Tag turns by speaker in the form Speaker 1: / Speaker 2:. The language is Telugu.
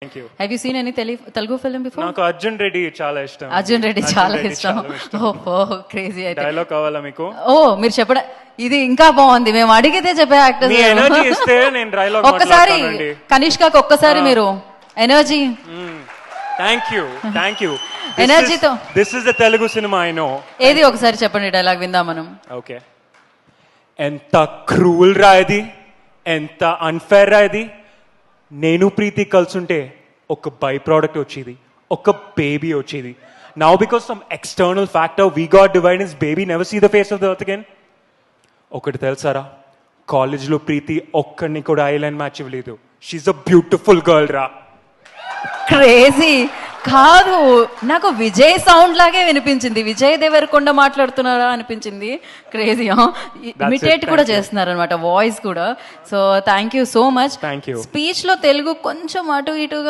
Speaker 1: Thank you.
Speaker 2: Have you seen any Telugu film before?
Speaker 1: నాకు అర్జున్ రెడ్డి చాలా ఇష్టం.
Speaker 2: అర్జున్ రెడ్డి చాలా ఇష్టం. ఓహో క్రేజీ అయితే.
Speaker 1: డైలాగ్ కావాలా మీకు?
Speaker 2: ఓ మీరు చెప్పడం ఇది ఇంకా బాగుంది. మేము అడిగితే చెప్పే యాక్టర్స్.
Speaker 1: మీ ఎనర్జీ ఇస్తే నేను డైలాగ్
Speaker 2: ఒక్కసారి కనిష్కకి ఒక్కసారి మీరు ఎనర్జీ.
Speaker 1: Thank you.
Speaker 2: ఎనర్జీతో
Speaker 1: this is the Telugu cinema I know.
Speaker 2: ఏది ఒకసారి చెప్పండి డైలాగ్ విందాం మనం.
Speaker 1: ఓకే. ఎంత క్రూల్ రా ఇది, ఎంత అన్ఫేర్ రా ఇది. నేను ప్రీతి కలుసుంటే ఒక బై ప్రోడక్ట్ వచ్చేది, ఒక బేబీ వచ్చేది. Now because some external factor we got differences baby never see the face of the earth again. ఒకటి తెలుసారా, కాలేజ్లో ప్రీతి ఒక్కడిని కూడా ఐలైన్ మ్యాచ్ ఇవ్వలేదు. షీఈ్ అ బ్యూటిఫుల్ గర్ల్ రా.
Speaker 2: క్రేజీ కాదు, నాకు విజయ్ సౌండ్ లాగే వినిపించింది. విజయ్ దేవరకొండ మాట్లాడుతున్నారా అనిపించింది. క్రేజీ. ఇమిటేట్ కూడా చేస్తున్నారు అనమాట వాయిస్ కూడా. So thank you so much.
Speaker 1: Thank you.
Speaker 2: Speech లో తెలుగు కొంచెం అటు ఇటుగా